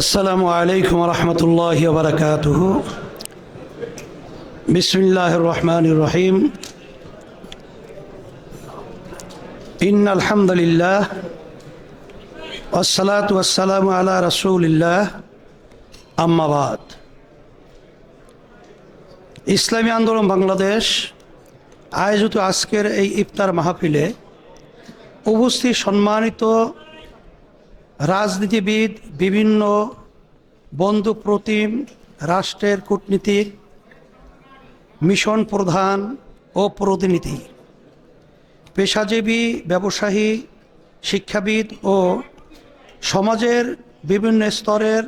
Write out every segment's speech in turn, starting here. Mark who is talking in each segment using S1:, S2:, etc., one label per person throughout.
S1: السلام عليكم ورحمة الله وبركاته. بسم الله الرحمن الرحيم. إن الحمد لله والصلاة والسلام على رسول الله أما بعد. ইসলামী আন্দোলন বাংলাদেশ আয়োজিত আজকের এই ইফতার মাহফিলে উপস্থিত সম্মানিত রাজনীতিবিদ, বিভিন্ন বন্ধু প্রতিম, রাষ্ট্রের কূটনীতিক, মিশন প্রধান ও প্রতিনিধি, পেশাজীবী, ব্যবসায়ী, শিক্ষাবিদ ও সমাজের বিভিন্ন স্তরের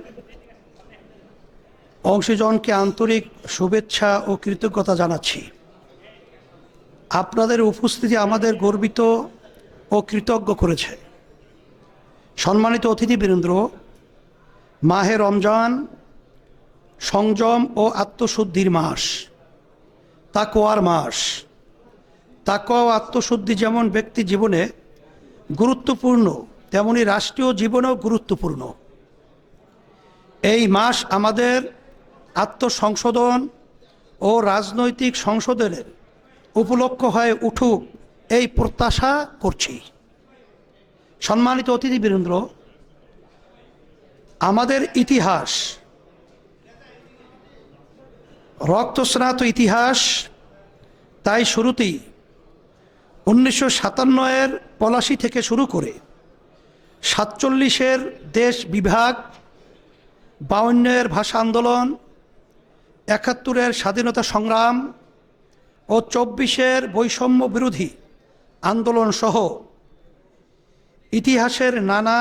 S1: অংশীজনকে আন্তরিক শুভেচ্ছা ও কৃতজ্ঞতা জানাচ্ছি। আপনাদের উপস্থিতি আমাদের গর্বিত ও কৃতজ্ঞ করেছে। সম্মানিত অতিথিবৃন্দ, মাহে রমজান সংযম ও আত্মশুদ্ধির মাস, তাকওয়ার মাস। তাকওয়া ও আত্মশুদ্ধি যেমন ব্যক্তি জীবনে গুরুত্বপূর্ণ, তেমনি রাষ্ট্রীয় জীবনেও গুরুত্বপূর্ণ। এই মাস আমাদের আত্মসংশোধন ও রাজনৈতিক সংশোধনের উপলক্ষ হয়ে উঠুক এই প্রত্যাশা করছি। সম্মানিত অতিথিবৃন্দ, আমাদের ইতিহাস রক্তস্নাত ইতিহাস। তাই শুরুতেই 1957 পলাশী থেকে শুরু করে 47 দেশ বিভাগ, 52 ভাষা আন্দোলন, 71 স্বাধীনতা সংগ্রাম ও 24 বৈষম্য বিরোধী আন্দোলন সহ ইতিহাসের নানা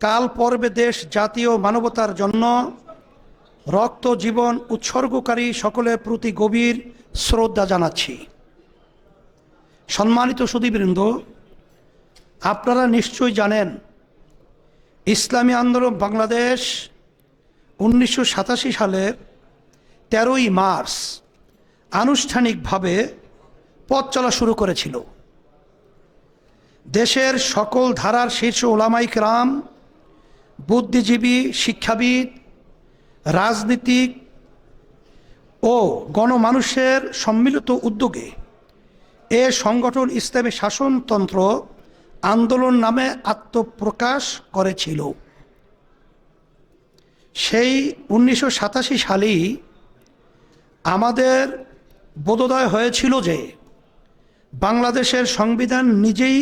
S1: কাল পর্বে দেশ, জাতীয় মানবতার জন্য রক্ত জীবন উৎসর্গকারী সকলের প্রতি গভীর শ্রদ্ধা জানাচ্ছি। সম্মানিত সুধীবৃন্দ, আপনারা নিশ্চয়ই জানেন ইসলামী আন্দোলন বাংলাদেশ 1987 সালের 13ই মার্চ আনুষ্ঠানিকভাবে পথ চলা শুরু করেছিল। দেশের সকল ধারার শীর্ষ ওলামায়ে কেরাম, বুদ্ধিজীবী, শিক্ষাবিদ, রাজনীতিক ও গণমানুষের সম্মিলিত উদ্যোগে এ সংগঠন ইসলামী শাসনতন্ত্র আন্দোলন নামে আত্মপ্রকাশ করেছিল। সেই 1987 সালেই আমাদের বোধোদয় হয়েছিল যে বাংলাদেশের সংবিধান নিজেই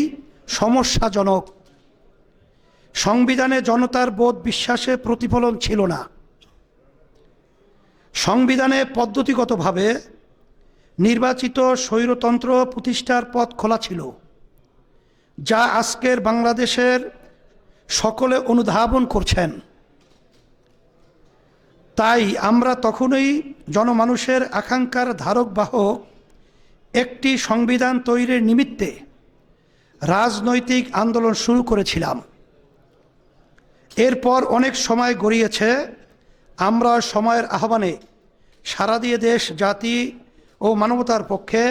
S1: সমস্যাজনক। সংবিধানে জনতার বোধ বিশ্বাসের প্রতিফলন ছিল না। সংবিধানে পদ্ধতিগতভাবে নির্বাচিত স্বৈরতন্ত্র প্রতিষ্ঠার পথ খোলা ছিল, যা আজকের বাংলাদেশের সকলে অনুধাবন করছেন। তাই আমরা তখনই জনমানুষের আকাঙ্ক্ষার ধারক বাহক একটি সংবিধান তৈরির নিমিত্তে রাজনৈতিক আন্দোলন শুরু করেছিলাম। এরপর অনেক সময় গড়িয়েছে। আমরা সময়ের আহ্বানে সাড়া দিয়ে দেশ, জাতি ও মানবতার পক্ষে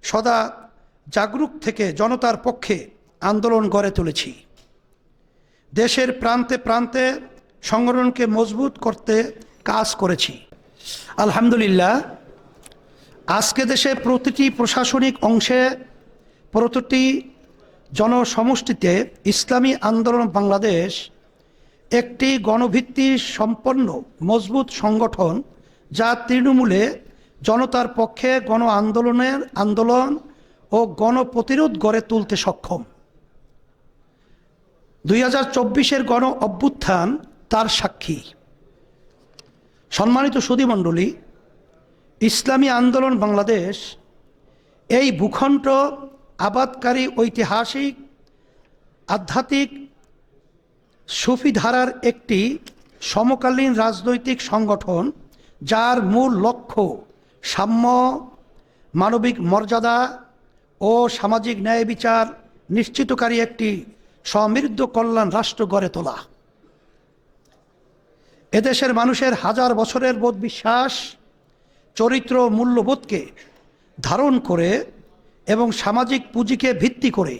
S1: সদা জাগরুক থেকে জনতার পক্ষে আন্দোলন গড়ে তুলেছি। দেশের প্রান্তে প্রান্তে সংগঠনকে মজবুত করতে কাজ করেছি। আলহামদুলিল্লাহ, আজকে দেশে প্রতিটি প্রশাসনিক অংশে, প্রতিটি জনসমষ্টিতে ইসলামী আন্দোলন বাংলাদেশ একটি গণভিত্তি সম্পন্ন মজবুত সংগঠন, যা তৃণমূলে জনতার পক্ষে আন্দোলন ও গণপ্রতিরোধ গড়ে তুলতে সক্ষম। 2024 গণ অভ্যুত্থান তার সাক্ষী। সম্মানিত সুধীমণ্ডলী, ইসলামী আন্দোলন বাংলাদেশ এই ভূখণ্ড আবাদকারী ঐতিহাসিক, আধ্যাত্মিক, সুফি ধারার একটি সমকালীন রাজনৈতিক সংগঠন, যার মূল লক্ষ্য সাম্য, মানবিক মর্যাদা ও সামাজিক ন্যায় বিচার নিশ্চিতকারী একটি সমৃদ্ধ কল্যাণ রাষ্ট্র গড়ে তোলা। এদেশের মানুষের হাজার বছরের বোধ বিশ্বাস, চরিত্র, মূল্যবোধকে ধারণ করে এবং সামাজিক পুঁজিকে ভিত্তি করে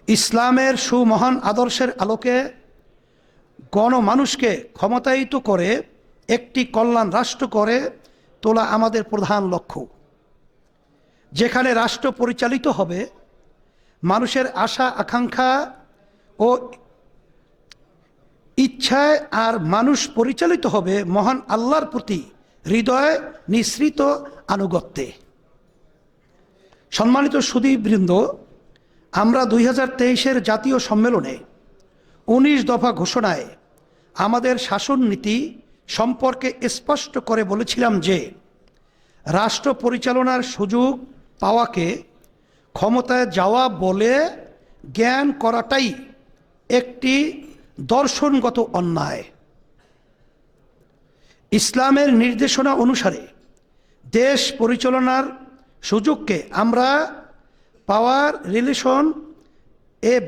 S1: ইসলামের সুমহান আদর্শের আলোকে গণমানুষকে ক্ষমতায়িত করে একটি কল্যাণ রাষ্ট্র করে তোলা আমাদের প্রধান লক্ষ্য। যেখানে রাষ্ট্র পরিচালিত হবে মানুষের আশা আকাঙ্ক্ষা ও ইচ্ছায়, আর মানুষ পরিচালিত হবে মহান আল্লাহর প্রতি হৃদয় নিঃসৃত আনুগত্যে। সম্মানিত সুধীবৃন্দ, আমরা 2023-এর জাতীয় সম্মেলনে 19 দফা ঘোষণায় আমাদের শাসন নীতি সম্পর্কে স্পষ্ট করে বলেছিলাম যে রাষ্ট্র পরিচালনার সুযোগ পাওয়াকে ক্ষমতায় যাওয়া বলে জ্ঞান করাটাই একটি দর্শনগত অন্যায়। ইসলামের নির্দেশনা অনুসারে দেশ পরিচালনার সুযোগকে আমরা পাওয়ার রিলেশন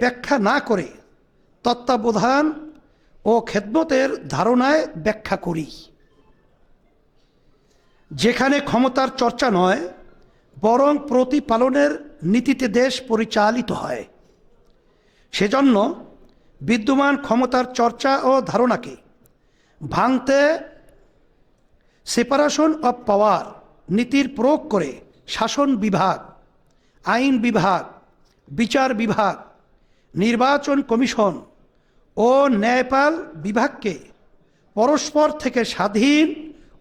S1: ব্যাখ্যা না করে তত্ত্বাবধান ও খেদমতের ধারণায় ব্যাখ্যা করি। যেখানে ক্ষমতার চর্চা নয় বরং প্রতিপালনের নীতিতে দেশ পরিচালিত হয়, সেজন্য বিদ্যমান ক্ষমতার চর্চা ও ধারণাকে ভাঙতে সেপারেশন অফ পাওয়ার নীতির প্রয়োগ করে শাসন বিভাগ, আইন বিভাগ, বিচার বিভাগ, নির্বাচন কমিশন ও ন্যায়পাল বিভাগকে পরস্পর থেকে স্বাধীন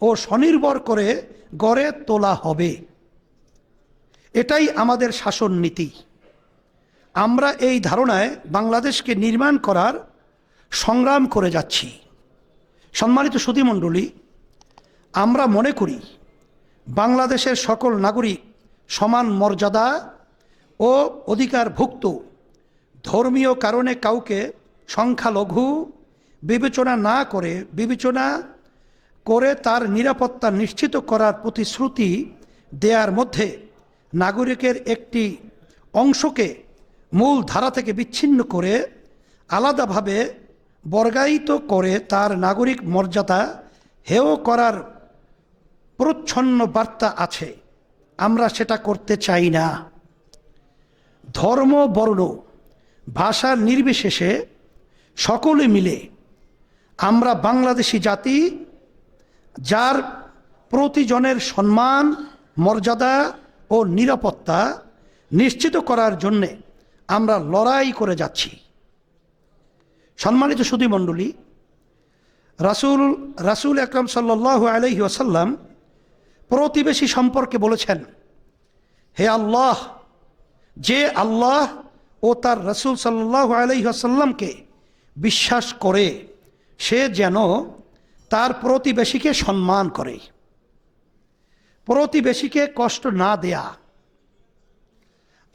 S1: ও স্বনির্ভর করে গড়ে তোলা হবে। এটাই আমাদের শাসন নীতি। আমরা এই ধারণায় বাংলাদেশকে নির্মাণ করার সংগ্রাম করে যাচ্ছি। সম্মানিত সুধীমণ্ডলী, আমরা মনে করি বাংলাদেশের সকল নাগরিক সমান মর্যাদা ও অধিকারভুক্ত। ধর্মীয় কারণে কাউকে সংখ্যালঘু বিবেচনা করে তার নিরাপত্তা নিশ্চিত করার প্রতিশ্রুতি দেওয়ার মধ্যে নাগরিকের একটি অংশকে মূল ধারা থেকে বিচ্ছিন্ন করে আলাদাভাবে বর্গায়িত করে তার নাগরিক মর্যাদা হেয় করার প্রচ্ছন্ন বার্তা আছে। আমরা সেটা করতে চাই না। ধর্ম, বর্ণ, ভাষার নির্বিশেষে সকলে মিলে আমরা বাংলাদেশি জাতি, যার প্রতিজনের সম্মান, মর্যাদা ও নিরাপত্তা নিশ্চিত করার জন্যে আমরা লড়াই করে যাচ্ছি। সম্মানিত সুধীমণ্ডলী, রাসূল আকরাম সাল্লাল্লাহু আলাইহি ওয়াসাল্লাম প্রতিবেশী সম্পর্কে বলেছেন, হে আল্লাহ, যে আল্লাহ ও তার রাসূল সাল্লাল্লাহু আলাইহি ওয়াসাল্লামকে বিশ্বাস করে সে যেন তার প্রতিবেশীকে সম্মান করে, প্রতিবেশীকে কষ্ট না দেয়া।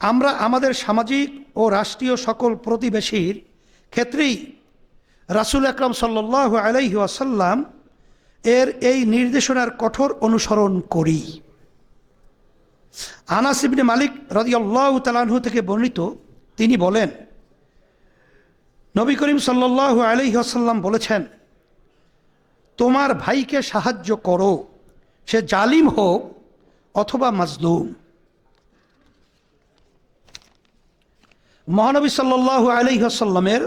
S1: আমরা আমাদের সামাজিক ও রাষ্ট্রীয় সকল প্রতিবেশীর ক্ষেত্রেই রাসূল আকরাম সাল্লাল্লাহু আলাইহি ওয়াসাল্লাম এর এই নির্দেশনার কঠোর অনুসরণ করি। আনাস ইবনে মালিক রাদিয়াল্লাহু তাআলা আনহু থেকে বর্ণিত, তিনি বলেন, নবী করিম সাল্লাল্লাহু আলাইহি ওয়াসাল্লাম বলেছেন, তোমার ভাইকে সাহায্য করো, সে জালিম হোক অথবা মাজলুম। মহানবী সাল্লাল্লাহু আলাইহি ওয়াসাল্লামের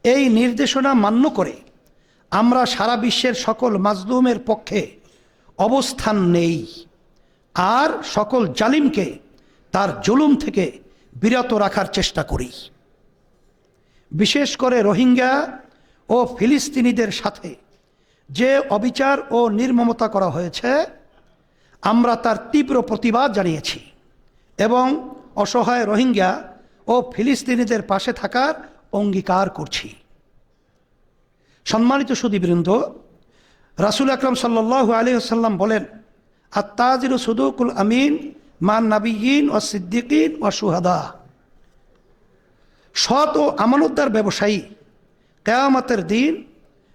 S1: এই নির্দেশনা মান্য করে আমরা সারা বিশ্বের সকল মাজলুমের পক্ষে অবস্থান নেই, আর সকল জালিমকে তার জুলুম থেকে বিরত রাখার চেষ্টা করি। বিশেষ করে রোহিঙ্গা ও ফিলিস্তিনিদের সাথে যে অবিচার ও নির্মমতা করা হয়েছে, আমরা তার তীব্র প্রতিবাদ জানিয়েছি এবং অসহায় রোহিঙ্গা ও ফিলিস্তিনিদের পাশে থাকার অঙ্গীকার করছি। সম্মানিত সুধীবৃন্দ, রাসূল আকরাম সাল্লাল্লাহু আলাইহি ওয়াসাল্লাম বলেন, আত-তাজিরু সুদুকুল আমিন মান নাবিয়্যিন ওয়া সিদ্দিকিন ওয়া শুহাদা। সৎ ও আমানতদার ব্যবসায়ী কিয়ামতের দিন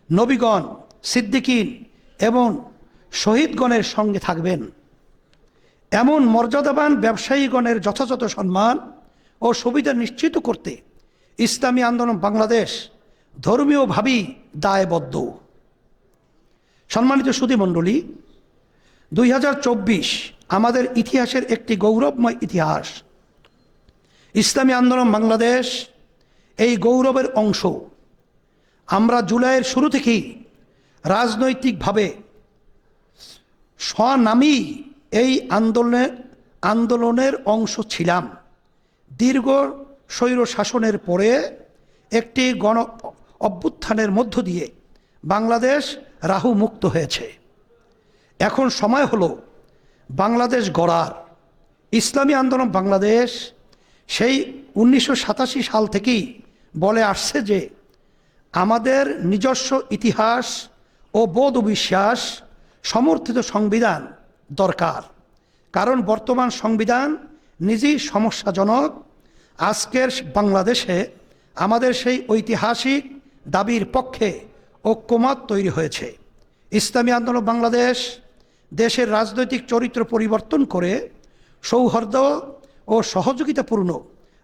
S1: নবীগণ, সিদ্দিকিন এবং শহীদগণের সঙ্গে থাকবেন। এমন মর্যাদাবান ব্যবসায়ীগণের যথাযথ সম্মান ও সুবিধা নিশ্চিত করতে ইসলামী আন্দোলন বাংলাদেশ ধর্মীয়ভাবেই দায়বদ্ধ। সম্মানিত সুধীমণ্ডলী, 2024 আমাদের ইতিহাসের একটি গৌরবময় ইতিহাস। ইসলামী আন্দোলন বাংলাদেশ এই গৌরবের অংশ। আমরা জুলাইয়ের শুরু থেকেই রাজনৈতিকভাবে স্বনামী এই আন্দোলনের অংশ ছিলাম। দীর্ঘ স্বৈর শাসনের পরে একটি গণ অভ্যুত্থানের মধ্য দিয়ে বাংলাদেশ রাহু মুক্ত হয়েছে। এখন সময় হলো বাংলাদেশ গড়ার। ইসলামী আন্দোলন বাংলাদেশ সেই 1987 সাল থেকেই বলে আসছে যে আমাদের নিজস্ব ইতিহাস ও বোধ বিশ্বাস সমর্থিত সংবিধান দরকার। কারণ বর্তমান সংবিধান নিজেই সমস্যাজনক। আজকের বাংলাদেশে আমাদের সেই ঐতিহাসিক দাবির পক্ষে ঐক্যমত তৈরি হয়েছে। ইসলামী আন্দোলন বাংলাদেশ দেশের রাজনৈতিক চরিত্র পরিবর্তন করে সৌহার্দ্য ও সহযোগিতাপূর্ণ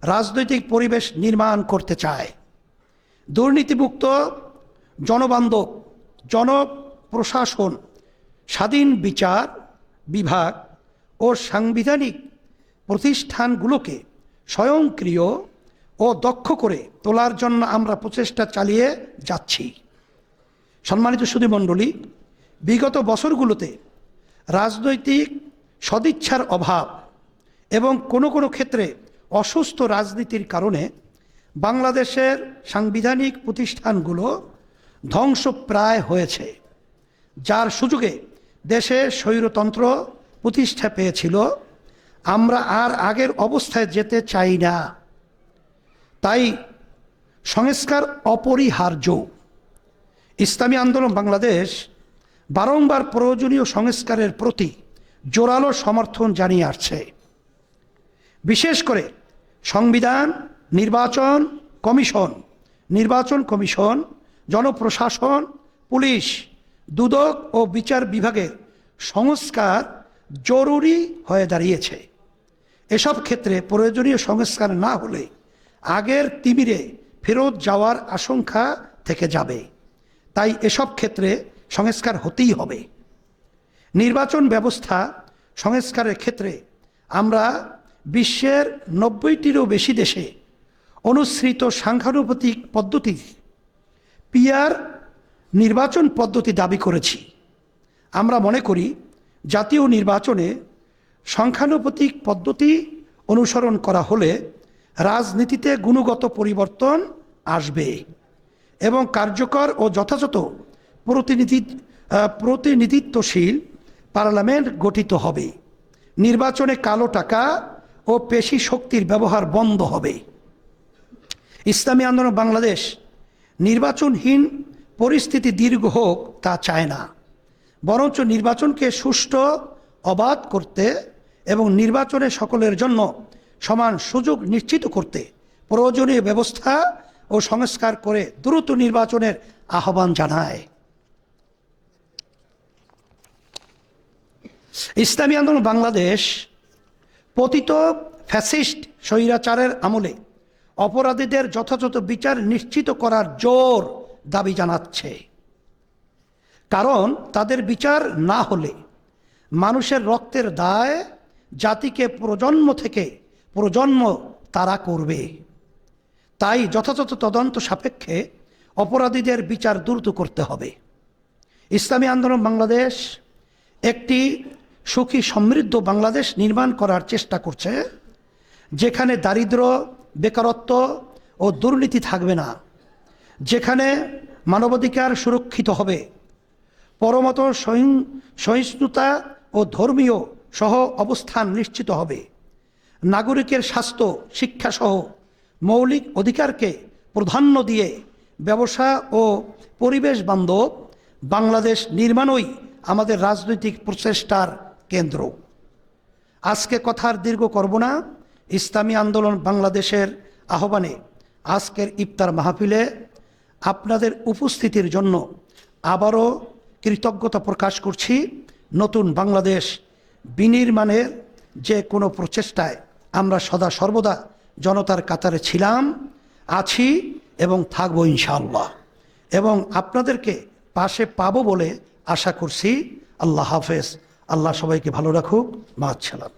S1: রাজনৈতিক পরিবেশ নির্মাণ করতে চায়। দুর্নীতিমুক্ত, জনবান্ধব জনপ্রশাসন, স্বাধীন বিচার বিভাগ ও সাংবিধানিক প্রতিষ্ঠানগুলোকে স্বয়ংক্রিয় ও দক্ষ করে তোলার জন্য আমরা প্রচেষ্টা চালিয়ে যাচ্ছি। সম্মানিত সুধীমণ্ডলী, বিগত বছরগুলোতে রাজনৈতিক সদিচ্ছার অভাব এবং কোনো কোনো ক্ষেত্রে অসুস্থ রাজনীতির কারণে বাংলাদেশের সাংবিধানিক প্রতিষ্ঠানগুলো ধ্বংসপ্রায় হয়েছে, যার সুযোগে দেশে স্বৈরতন্ত্র প্রতিষ্ঠা পেয়েছিল। আমরা আর আগের অবস্থায় যেতে চাই না। তাই সংস্কার অপরিহার্য। ইসলামী আন্দোলন বাংলাদেশ বারংবার প্রয়োজনীয় সংস্কারের প্রতি জোরালো সমর্থন জানিয়ে আসছে। বিশেষ করে সংবিধান, নির্বাচন কমিশন, জনপ্রশাসন, পুলিশ, দুদক ও বিচার বিভাগের সংস্কার জরুরি হয়ে দাঁড়িয়েছে। এসব ক্ষেত্রে প্রয়োজনীয় সংস্কার না হলে আগের তিমিরে ফেরত যাওয়ার আশঙ্কা থেকে যাবে। তাই এসব ক্ষেত্রে সংস্কার হতেই হবে। নির্বাচন ব্যবস্থা সংস্কারের ক্ষেত্রে আমরা বিশ্বের 90টিরও বেশি দেশে অনুসৃত সাংখ্যানুপাতিক পদ্ধতি পিআর নির্বাচন পদ্ধতি দাবি করেছি। আমরা মনে করি জাতীয় নির্বাচনে সংখ্যানুপাতিক পদ্ধতি অনুসরণ করা হলে রাজনীতিতে গুণগত পরিবর্তন আসবে এবং কার্যকর ও যথাযথ প্রতিনিধিত্বশীল পার্লামেন্ট গঠিত হবে। নির্বাচনে কালো টাকা ও পেশি শক্তির ব্যবহার বন্ধ হবে। ইসলামী আন্দোলন বাংলাদেশ নির্বাচনহীন পরিস্থিতি দীর্ঘ হোক তা চায় না, বরঞ্চ নির্বাচনকে সুষ্ঠু, অবাধ করতে এবং নির্বাচনে সকলের জন্য সমান সুযোগ নিশ্চিত করতে প্রয়োজনীয় ব্যবস্থা ও সংস্কার করে দ্রুত নির্বাচনের আহ্বান জানায়। ইসলামী আন্দোলন বাংলাদেশ পতিত ফ্যাসিস্ট স্বৈরাচারের আমলে অপরাধীদের যথাযথ বিচার নিশ্চিত করার জোর দাবি জানাচ্ছে। কারণ তাদের বিচার না হলে মানুষের রক্তের দায় জাতিকে প্রজন্ম থেকে প্রজন্ম তারা করবে। তাই যথাযথ তদন্ত সাপেক্ষে অপরাধীদের বিচার দ্রুত করতে হবে। ইসলামী আন্দোলন বাংলাদেশ একটি সুখী সমৃদ্ধ বাংলাদেশ নির্মাণ করার চেষ্টা করছে, যেখানে দারিদ্র্য, বেকারত্ব ও দুর্নীতি থাকবে না, যেখানে মানবাধিকার সুরক্ষিত হবে, পরমত সহিষ্ণুতা ও ধর্মীয় সহ অবস্থান নিশ্চিত হবে, নাগরিকের স্বাস্থ্য, শিক্ষাসহ মৌলিক অধিকারকে প্রাধান্য দিয়ে ব্যবসা ও পরিবেশ বান্ধব বাংলাদেশ নির্মাণই আমাদের রাজনৈতিক প্রচেষ্টার কেন্দ্র। আজকে কথার দীর্ঘ করব না। ইসলামী আন্দোলন বাংলাদেশের আহ্বানে আজকের ইফতার মাহফিলে আপনাদের উপস্থিতির জন্য আবারও কৃতজ্ঞতা প্রকাশ করছি। নতুন বাংলাদেশ বিনির্মাণের যে কোনো প্রচেষ্টায় আমরা সদা সর্বদা জনতার কাতারে ছিলাম, আছি এবং থাকবো ইনশাআল্লাহ, এবং আপনাদেরকে পাশে পাবো বলে আশা করছি। আল্লাহ হাফেজ। আল্লাহ সবাইকে ভালো রাখুক। মাআস সালাম।